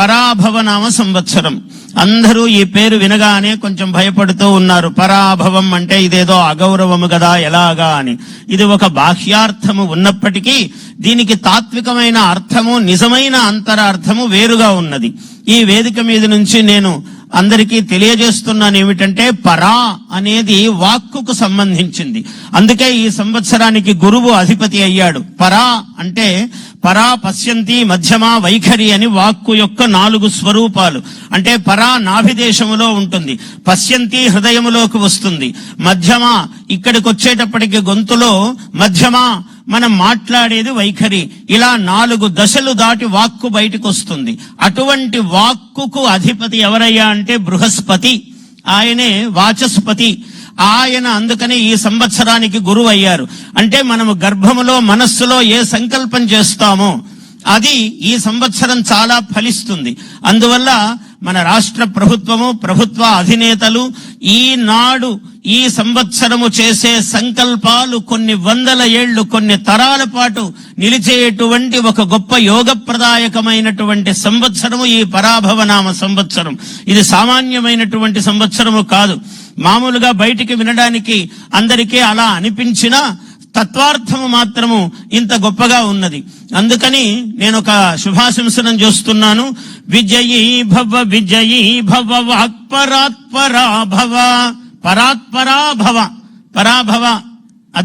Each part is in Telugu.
పరాభవనామ సంవత్సరం. అందరూ ఈ పేరు వినగానే కొంచెం భయపడుతూ ఉన్నారు. పరాభవం అంటే ఇదేదో అగౌరవము కదా, ఎలాగా అని. ఇది ఒక బాహ్యార్థము ఉన్నప్పటికీ దీనికి తాత్వికమైన అర్థము, నిజమైన అంతరార్థము వేరుగా ఉన్నది. ఈ వేదిక మీద నుంచి నేను అందరికీ తెలియజేస్తున్నాను ఏమిటంటే, పరా అనేది వాక్కుకు సంబంధించింది. అందుకే ఈ సంవత్సరానికి గురువు అధిపతి అయ్యాడు. పరా అంటే పరా పశ్యంతి, మధ్యమ, వైఖరి అని వాక్కు యొక్క 4 స్వరూపాలు. అంటే పరా నాభిదేశములో ఉంటుంది, పశ్యంతి హృదయములోకి వస్తుంది, మధ్యమ ఇక్కడికి వచ్చేటప్పటికి గొంతులో, మధ్యమ మనం మాట్లాడేది వైఖరి. ఇలా 4 దశలు దాటి వాక్కు బయటకు వస్తుంది. అటువంటి వాక్కుకు అధిపతి ఎవరయ్యా అంటే బృహస్పతి. ఆయనే వాచస్పతి. ఆయన అందుకనే ఈ సంవత్సరానికి గురువు అయ్యారు. అంటే మనము గర్భములో, మనస్సులో ఏ సంకల్పం చేస్తామో అది ఈ సంవత్సరం చాలా ఫలిస్తుంది. అందువల్ల మన రాష్ట్ర ప్రభుత్వము, ప్రభుత్వ అధినేతలు ఈనాడు ఈ సంవత్సరము చేసే సంకల్పాలు కొన్ని వందల ఏళ్లు, కొన్ని తరాల పాటు నిలిచేటువంటి ఒక గొప్ప యోగప్రదాయకమైనటువంటి సంవత్సరము ఈ పరాభవనామ సంవత్సరం. ఇది సామాన్యమైనటువంటి సంవత్సరము కాదు. మామూలుగా బయటికి వినడానికి అందరికీ అలా అనిపించినా తత్వార్థము మాత్రము ఇంత గొప్పగా ఉన్నది. అందుకని నేను ఒక శుభాశంసనం చేస్తున్నాను. విజయీ భవ, విజయీ భవ, వాక్పరాత్పరా భవ. పరాత్పరా భవ, పరాభవ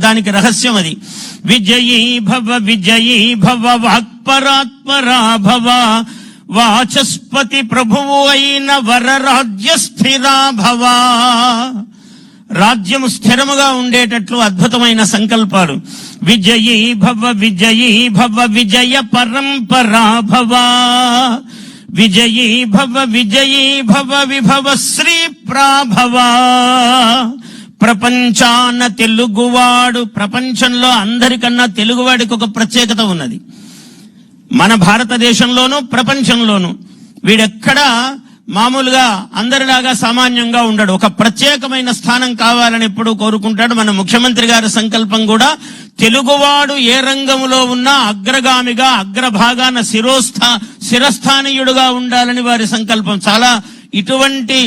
దానికి రహస్యం అది. విజయీ భవ, విజయీ భవ, వాక్పరాత్పరా భవ. వాచస్పతి ప్రభువు అయిన వరరాజ్య స్థిరా భవ. రాజ్యము స్థిరముగా ఉండేటట్లు అద్భుతమైన సంకల్పాలు. విజయీ భవ, విజయీ భవ, విజయ పరంపరా భవ. విజయీ భవ, విజయీ భవ, విభవ శ్రీ ప్రాభవ. ప్రపంచాన తెలుగువాడు. ప్రపంచంలో అందరికన్నా తెలుగువాడికి ఒక ప్రత్యేకత ఉన్నది. మన భారతదేశంలోనూ ప్రపంచంలోనూ వీడెక్కడా మామూలుగా అందరిలాగా సామాన్యంగా ఉండడు. ఒక ప్రత్యేకమైన స్థానం కావాలని ఎప్పుడూ కోరుకుంటాడు. మన ముఖ్యమంత్రి గారి సంకల్పం కూడా తెలుగువాడు ఏ రంగంలో ఉన్నా అగ్రగామిగా, అగ్రభాగాన శిరస్థానీయుడుగా ఉండాలని వారి సంకల్పం. చాలా ఇటువంటి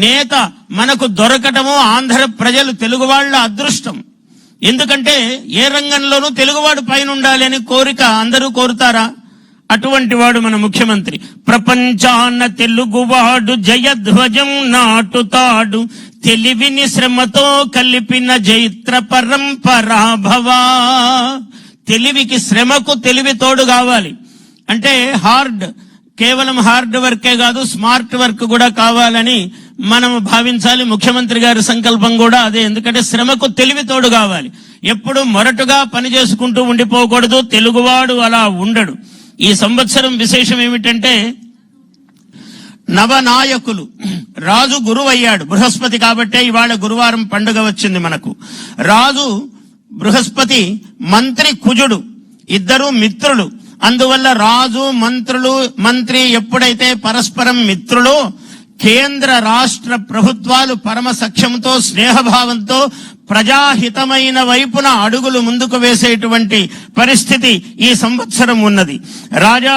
నేత మనకు దొరకటము ఆంధ్ర ప్రజలు, తెలుగు వాళ్ళ అదృష్టం. ఎందుకంటే ఏ రంగంలోనూ తెలుగువాడు పైన ఉండాలి అని కోరిక అందరూ కోరుతారా? అటువంటి వాడు మన ముఖ్యమంత్రి. ప్రపంచాన తెలుగువాడు జయధ్వజం నాటుతాడు, తెలివిని శ్రమతో కలిపిన జైత్ర పరంపరా భవ. తెలివికి, శ్రమకు తెలివి తోడు కావాలి. అంటే కేవలం హార్డ్ వర్కే కాదు, స్మార్ట్ వర్క్ కూడా కావాలని మనం భావించాలి. ముఖ్యమంత్రి గారి సంకల్పం కూడా అదే. ఎందుకంటే శ్రమకు తెలివి తోడు కావాలి. ఎప్పుడు మొరటుగా పని చేసుకుంటూ ఉండిపోకూడదు. తెలుగువాడు అలా ఉండడు. ఈ సంవత్సరం విశేషం ఏమిటంటే, నవనాయకులు. రాజు గురువు అయ్యాడు, బృహస్పతి కాబట్టే ఇవాళ గురువారం పండుగ వచ్చింది మనకు. రాజు బృహస్పతి, మంత్రి కుజుడు, ఇద్దరు మిత్రులు. అందువల్ల రాజు, మంత్రి ఎప్పుడైతే పరస్పరం మిత్రులో, కేంద్ర రాష్ట్ర ప్రభుత్వాలు పరమ సఖ్యంతో, స్నేహభావంతో ప్రజాహితమైన వైపున అడుగులు ముందుకు వేసేటువంటి పరిస్థితి ఈ సంవత్సరం ఉన్నది. రాజా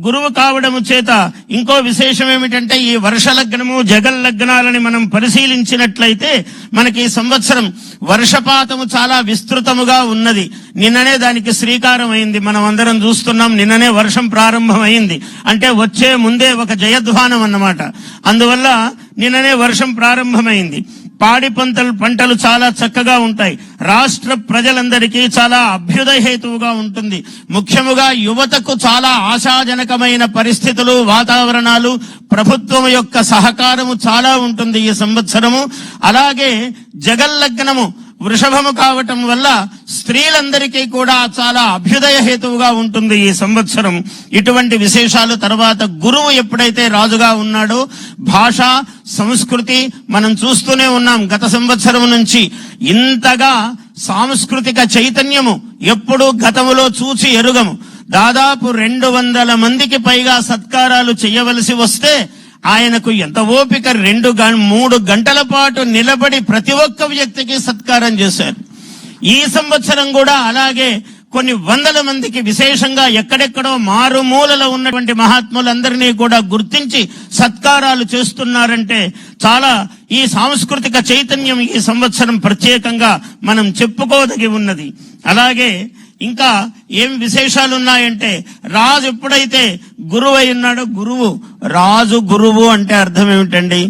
గురువు కావడము చేత ఇంకో విశేషం ఏమిటంటే, ఈ వర్ష లగ్నము, జగల్ లగ్నాలని మనం పరిశీలించినట్లయితే మనకి ఈ సంవత్సరం వర్షపాతము చాలా విస్తృతముగా ఉన్నది. నిన్ననే దానికి శ్రీకారం అయింది. మనం అందరం చూస్తున్నాం. నిన్ననే వర్షం ప్రారంభమైంది. అంటే వచ్చే ముందే ఒక జయధ్వానం అన్నమాట. అందువల్ల నిన్ననే వర్షం ప్రారంభమైంది. పాడి పంటలు చాలా చక్కగా ఉంటాయి. రాష్ట్ర ప్రజలందరికీ చాలా అభ్యుదయహేతువుగా ఉంటుంది. ముఖ్యముగా యువతకు చాలా ఆశాజనకమైన పరిస్థితులు, వాతావరణాలు, ప్రభుత్వం యొక్క సహకారము చాలా ఉంటుంది ఈ సంవత్సరము. అలాగే జగల్లగ్నము వృషభము కావటం వల్ల స్త్రీలందరికీ కూడా చాలా అభ్యుదయ హేతువుగా ఉంటుంది ఈ సంవత్సరం. ఇటువంటి విశేషాలు. తర్వాత గురువు ఎప్పుడైతే రాజుగా ఉన్నాడో, భాష, సంస్కృతి మనం చూస్తూనే ఉన్నాం గత సంవత్సరం నుంచి. ఇంతగా సాంస్కృతిక చైతన్యము ఎప్పుడు గతములో చూసి ఎరుగము. దాదాపు 200 మందికి పైగా సత్కారాలు చేయవలసి వస్తే ఆయనకు ఎంత ఓపిక. 2-3 గంటల పాటు నిలబడి ప్రతి ఒక్క వ్యక్తికి సత్కారం చేశారు. ఈ సంవత్సరం కూడా అలాగే కొన్ని వందల మందికి, విశేషంగా ఎక్కడెక్కడో మారుమూలలో ఉన్నటువంటి మహాత్ములందరినీ కూడా గుర్తించి సత్కారాలు చేస్తున్నారంటే చాలా ఈ సాంస్కృతిక చైతన్యం ఈ సంవత్సరం ప్రత్యేకంగా మనం చెప్పుకోదగి ఉన్నది. అలాగే ఇంకా ఏం విశేషాలు ఉన్నాయంటే, రాజు ఎప్పుడైతే గురువు అయి ఉన్నాడో, రాజు గురువు అంటే అర్థం ఏమిటండి?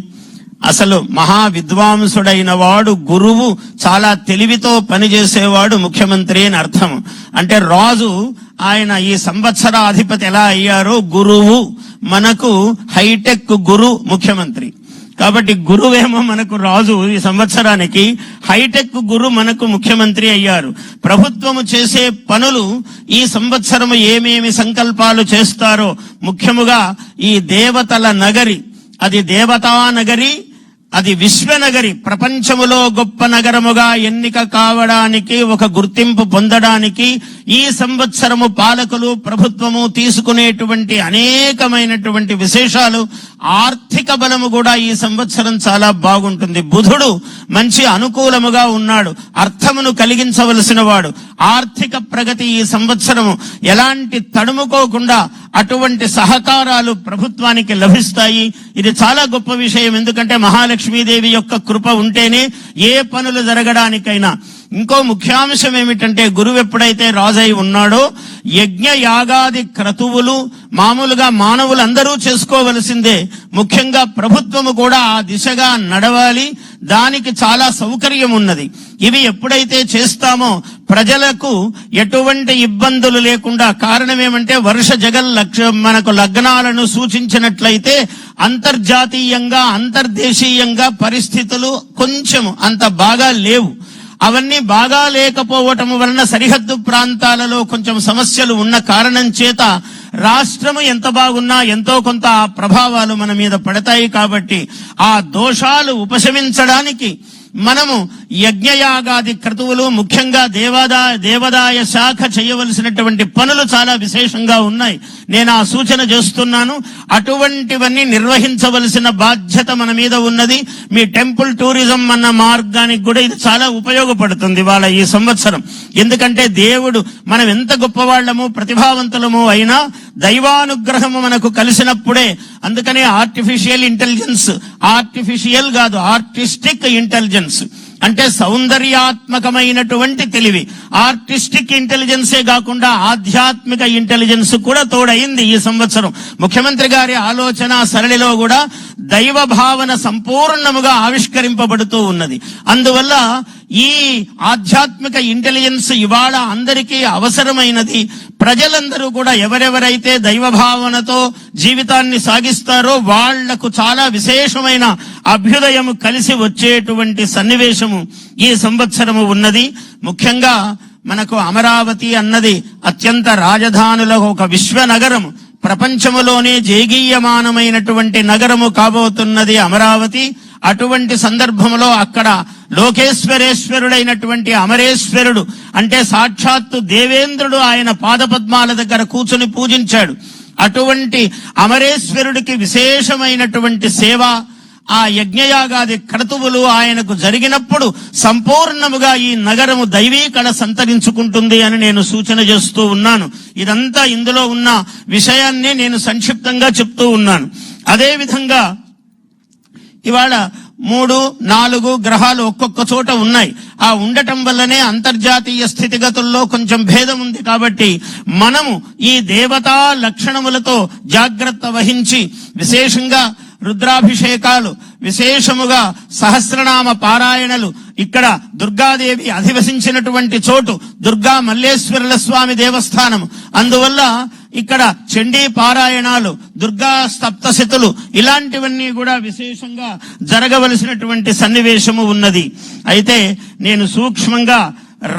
అసలు మహా విద్వాంసుడైన వాడు గురువు, చాలా తెలివితో పనిచేసేవాడు ముఖ్యమంత్రి అని అర్థం. అంటే రాజు ఆయన ఈ సంవత్సరాధిపతి ఎలా అయ్యారో గురువు మనకు హైటెక్ గురు ముఖ్యమంత్రి. కాబట్టి గురువేమో మనకు రాజు ఈ సంవత్సరానికి, హైటెక్ గురు మనకు ముఖ్యమంత్రి అయ్యారు. ప్రభుత్వము చేసే పనులు ఈ సంవత్సరము ఏమేమి సంకల్పాలు చేస్తారో, ముఖ్యముగా ఈ దేవతల నగరి, అది దేవతా నగరి, అది విశ్వనగరి, ప్రపంచములో గొప్ప నగరముగా ఎన్నిక కావడానికి, ఒక గుర్తింపు పొందడానికి ఈ సంవత్సరము పాలకులు, ప్రభుత్వము తీసుకునేటువంటి అనేకమైనటువంటి విశేషాలు. ఆర్థిక బలము కూడా ఈ సంవత్సరం చాలా బాగుంటుంది. బుధుడు మంచి అనుకూలముగా ఉన్నాడు, అర్థమును కలిగించవలసిన వాడు. ఆర్థిక ప్రగతి ఈ సంవత్సరము ఎలాంటి తడుముకోకుండా అటువంటి సహకారాలు ప్రభుత్వానికి లభిస్తాయి. ఇది చాలా గొప్ప విషయం. ఎందుకంటే మహాలక్ష్మీదేవి యొక్క కృప ఉంటేనే ఏ పనులు జరగడానికైనా. ఇంకో ముఖ్యాంశం ఏమిటంటే, గురువు ఎప్పుడైతే రాజై ఉన్నాడో, యజ్ఞ యాగాది క్రతువులు మామూలుగా మానవులందరూ చేసుకోవలసిందే. ముఖ్యంగా ప్రభుత్వము కూడా ఆ దిశగా నడవాలి. దానికి చాలా సౌకర్యం ఉన్నది. ఇవి ఎప్పుడైతే చేస్తామో ప్రజలకు ఎటువంటి ఇబ్బందులు లేకుండా, కారణం ఏమంటే వర్ష మనకు లగ్నాలను సూచించినట్లయితే అంతర్జాతీయంగా, అంతర్దేశీయంగా పరిస్థితులు కొంచెం అంత బాగా లేవు. అవన్నీ బాగా లేకపోవటం వలన సరిహద్దు ప్రాంతాలలో కొంచెం సమస్యలు ఉన్న కారణం చేత రాష్ట్రము ఎంత బాగున్నా ఎంతో కొంత ప్రభావాలు మన మీద పడతాయి. కాబట్టి ఆ దోషాలు ఉపశమించడానికి మనము యజ్ఞయాగాది క్రతువులు, ముఖ్యంగా దేవాదాయ శాఖ చేయవలసినటువంటి పనులు చాలా విశేషంగా ఉన్నాయి. నేను ఆ సూచన చేస్తున్నాను. అటువంటివన్నీ నిర్వహించవలసిన బాధ్యత మన మీద ఉన్నది. మీ టెంపుల్ టూరిజం అన్న మార్గానికి కూడా ఇది చాలా ఉపయోగపడుతుంది వాళ్ళ ఈ సంవత్సరం. ఎందుకంటే దేవుడు, మనం ఎంత గొప్పవాళ్లము, ప్రతిభావంతులము అయినా దైవానుగ్రహము మనకు కలిసినప్పుడే. అందుకనే ఆర్టిఫిషియల్ ఇంటెలిజెన్స్, ఆర్టిఫిషియల్ కాదు, ఆర్టిస్టిక్ ఇంటెలిజెన్స్ అంటే సౌందర్యాత్మకమైనటువంటి తెలివి. ఆర్టిస్టిక్ ఇంటెలిజెన్సే కాకుండా ఆధ్యాత్మిక ఇంటెలిజెన్స్ కూడా తోడైంది ఈ సంవత్సరం. ముఖ్యమంత్రి గారి ఆలోచన సరళిలో కూడా దైవ భావన సంపూర్ణముగా ఆవిష్కరింపబడుతూ ఉన్నది. అందువల్ల ఈ ఆధ్యాత్మిక ఇంటెలిజెన్స్ ఇవాళ అందరికీ అవసరమైనది. ప్రజలందరూ కూడా ఎవరెవరైతే దైవ భావనతో జీవితాన్ని సాగిస్తారో వాళ్లకు చాలా విశేషమైన అభ్యుదయము కలిసి వచ్చేటువంటి సన్నివేశము ఈ సంవత్సరము ఉన్నది. ముఖ్యంగా మనకు అమరావతి అన్నది అత్యంత రాజధానులకు ఒక విశ్వనగరము, ప్రపంచములోనే జేగీయమానమైనటువంటి నగరము కాబోతున్నది అమరావతి. అటువంటి సందర్భంలో అక్కడ లోకేశ్వరేశ్వరుడైనటువంటి అమరేశ్వరుడు అంటే సాక్షాత్తు దేవేంద్రుడు ఆయన పాదపద్మాల దగ్గర కూర్చుని పూజించాడు. అటువంటి అమరేశ్వరుడికి విశేషమైనటువంటి సేవ, ఆ యజ్ఞయాగాది క్రతువులు ఆయనకు జరిగినప్పుడు సంపూర్ణముగా ఈ నగరము దైవీకళ సంతరించుకుంటుంది అని నేను సూచన చేస్తూ ఉన్నాను. ఇదంతా ఇందులో ఉన్న విషయాన్ని నేను సంక్షిప్తంగా చెప్తూ ఉన్నాను. అదేవిధంగా ఇవాళ 3-4 గ్రహాలు ఒక్కొక్క చోట ఉన్నాయి. ఆ ఉండటం వల్లనే అంతర్జాతీయ స్థితిగతుల్లో కొంచెం భేదం ఉంది. కాబట్టి మనము ఈ దేవతా లక్షణములతో జాగ్రత్త వహించి విశేషంగా రుద్రాభిషేకాలు, విశేషముగా సహస్రనామ పారాయణలు, ఇక్కడ దుర్గాదేవి అధివసించినటువంటి చోటు దుర్గా మల్లేశ్వరుల స్వామి దేవస్థానం. అందువల్ల ఇక్కడ చండీ పారాయణాలు, దుర్గా సప్తశతులు ఇలాంటివన్నీ కూడా విశేషంగా జరగవలసినటువంటి సన్నివేశము ఉన్నది. అయితే నేను సూక్ష్మంగా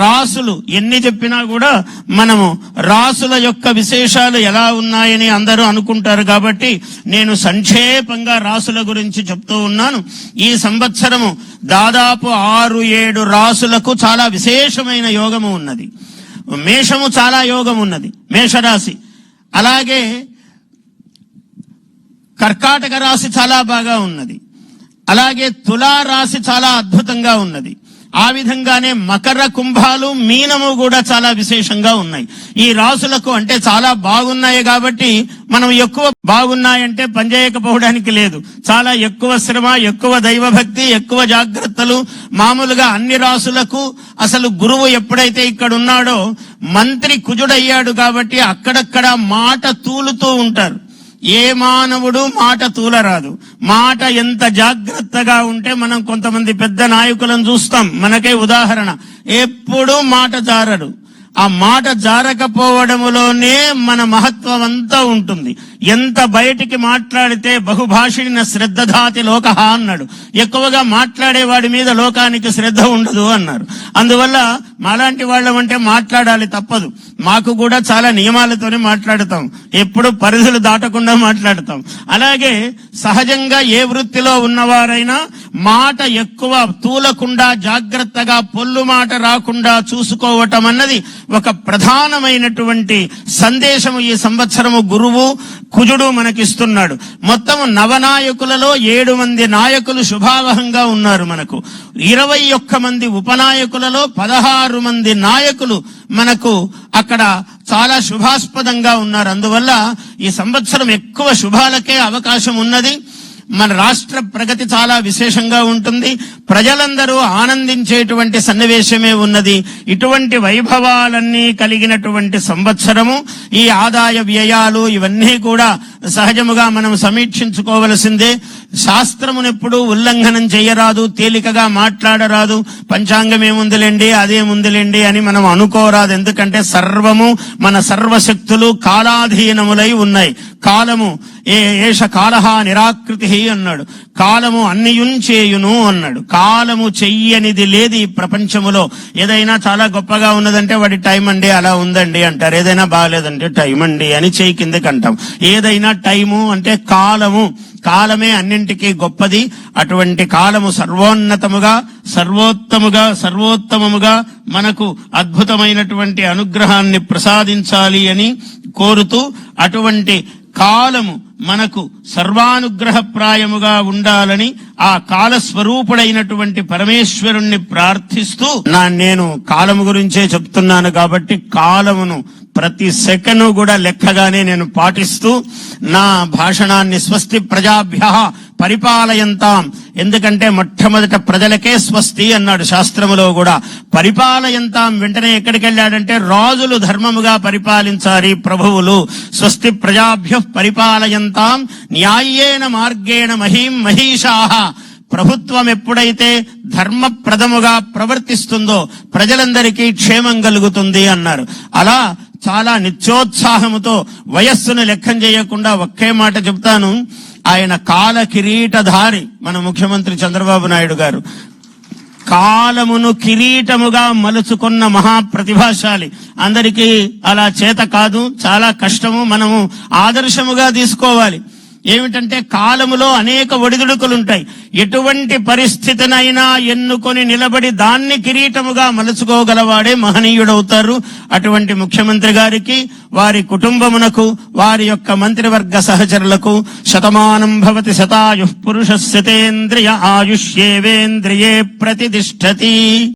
రాసులు ఎన్ని చెప్పినా కూడా మనము రాసుల యొక్క విశేషాలు ఎలా ఉన్నాయని అందరూ అనుకుంటారు. కాబట్టి నేను సంక్షేపంగా రాసుల గురించి చెప్తూ ఉన్నాను. ఈ సంవత్సరము దాదాపు 6-7 రాసులకు చాలా విశేషమైన యోగము ఉన్నది. మేషము చాలా యోగం ఉన్నది, మేషరాశి. అలాగే కర్కాటక రాశి చాలా బాగా ఉన్నది. అలాగే తులా రాశి చాలా అద్భుతంగా ఉన్నది. ఆ విధంగానే మకర, కుంభాలు, మీనము కూడా చాలా విశేషంగా ఉన్నాయి. ఈ రాసులకు అంటే చాలా బాగున్నాయి కాబట్టి మనం ఎక్కువ బాగున్నాయంటే పనిచేయకపోవడానికి లేదు. చాలా ఎక్కువ శ్రమ, ఎక్కువ దైవభక్తి, ఎక్కువ జాగ్రత్తలు మామూలుగా అన్ని రాసులకు. అసలు గురువు ఎప్పుడైతే ఇక్కడ ఉన్నాడో మంత్రి కుజుడయ్యాడు కాబట్టి అక్కడక్కడ మాట తూలుతూ ఉంటారు. ఏ మానవుడు మాట తూలరాదు. మాట ఎంత జాగ్రత్తగా ఉంటే మనం కొంతమంది పెద్ద నాయకులను చూస్తాం. మనకే ఉదాహరణ, ఎప్పుడూ మాట జారడు. ఆ మాట జారకపోవడములోనే మన మహత్వం అంతా ఉంటుంది. ఎంత బయటికి మాట్లాడితే బహుభాషిణ శ్రద్ధధాతి లోకః అన్నాడు. ఎక్కువగా మాట్లాడేవాడి మీద లోకానికి శ్రద్ధ ఉండదు అన్నారు. అందువల్ల మాలాంటి వాళ్ళమంటే మాట్లాడాలి, తప్పదు. మాకు కూడా చాలా నియమాలతోనే మాట్లాడతాం, ఎప్పుడు పరిధులు దాటకుండా మాట్లాడతాం. అలాగే సహజంగా ఏ వృత్తిలో ఉన్నవారైనా మాట ఎక్కువ తూలకుండా జాగ్రత్తగా పొల్లు మాట రాకుండా చూసుకోవటం అన్నది ఒక ప్రధానమైనటువంటి సందేశము ఈ సంవత్సరము గురువు కుజుడు మనకిస్తున్నాడు. మొత్తం నవనాయకులలో 7 మంది నాయకులు శుభావహంగా ఉన్నారు. మనకు 21 మంది ఉపనాయకులలో 16 మంది నాయకులు మనకు అక్కడ చాలా శుభాస్పదంగా ఉన్నారు. అందువల్ల ఈ సంవత్సరం ఎక్కువ శుభాలకే అవకాశం ఉన్నది. మన రాష్ట్ర ప్రగతి చాలా విశేషంగా ఉంటుంది. ప్రజలందరూ ఆనందించేటువంటి సన్నివేశమే ఉన్నది. ఇటువంటి వైభవాలన్నీ కలిగినటువంటి సంవత్సరము. ఈ ఆదాయ వ్యయాలు ఇవన్నీ కూడా సహజముగా మనం సమీక్షించుకోవలసిందే. శాస్త్రమునెప్పుడు ఉల్లంఘనం చేయరాదు, తేలికగా మాట్లాడరాదు. పంచాంగం ఏముందిలేండి, అదేముందిలేండి అని మనం అనుకోరాదు. ఎందుకంటే సర్వము మన సర్వశక్తులు కాలాధీనములై ఉన్నాయి. కాలము ఏష కాలహ నిరాకృతి అన్నాడు. కాలము అన్నియుంచేయును అన్నాడు. కాలము చెయ్యనిది లేదు ఈ ప్రపంచములో. ఏదైనా చాలా గొప్పగా ఉన్నదంటే వాడి టైం అండి అలా ఉందండి అంటారు. ఏదైనా బాగలేదంటే టైం అండి అని చెయ్యి కిందకి అంటాం. ఏదైనా టైము అంటే కాలము, కాలమే అన్నింటికీ గొప్పది. అటువంటి కాలము సర్వోన్నతముగా, సర్వోత్తమముగా మనకు అద్భుతమైనటువంటి అనుగ్రహాన్ని ప్రసాదించాలి అని కోరుతూ, అటువంటి కాలము మనకు సర్వానుగ్రహప్రాయముగా ఉండాలని ఆ కాలస్వరూపుడైనటువంటి పరమేశ్వరుణ్ణి ప్రార్థిస్తూ, నేను కాలము గురించే చెప్తున్నాను కాబట్టి కాలమును ప్రతి సెకను కూడా లెక్కగానే నేను పాటిస్తూ నా భాషణాన్ని స్వస్తి ప్రజాభ్యః పరిపాలయంతాం, ఎందుకంటే మొట్టమొదట ప్రజలకే స్వస్తి అన్నాడు శాస్త్రములో కూడా. పరిపాలయంతాం వెంటనే ఎక్కడికి వెళ్ళాడంటే రాజులు ధర్మముగా పరిపాలించాలి, ప్రభువులు. స్వస్తి ప్రజాభ్యః పరిపాలయంతాం న్యాయేన మార్గేణ మహీం మహీషాః. ప్రభుత్వం ఎప్పుడైతే ధర్మప్రదముగా ప్రవర్తిస్తుందో ప్రజలందరికీ క్షేమం కలుగుతుంది అన్నారు. అలా చాలా నిత్యోత్సాహముతో వయస్సును లెక్కం చేయకుండా ఒకే మాట చెప్తాను. ఆయన కాల కిరీటధారి మన ముఖ్యమంత్రి చంద్రబాబు నాయుడు గారు. కాలమును కిరీటముగా మలుచుకున్న మహాప్రతిభాశాలి. అందరికీ అలా చేత కాదు, చాలా కష్టము. మనము ఆదర్శముగా తీసుకోవాలి. ఏమిటంటే కాలములో అనేక ఒడిదుడుకులుంటాయి. ఎటువంటి పరిస్థితినైనా ఎన్నుకొని నిలబడి దాన్ని కిరీటముగా మలుచుకోగలవాడే మహనీయుడవుతారు. అటువంటి ముఖ్యమంత్రి గారికి, వారి కుటుంబమునకు, వారి యొక్క మంత్రివర్గ సహచరులకు శతమానం భవతి శతాయుః పురుషస్య తేంద్రియ ఆయుష్యేవేంద్రియే ప్రతిష్టతి.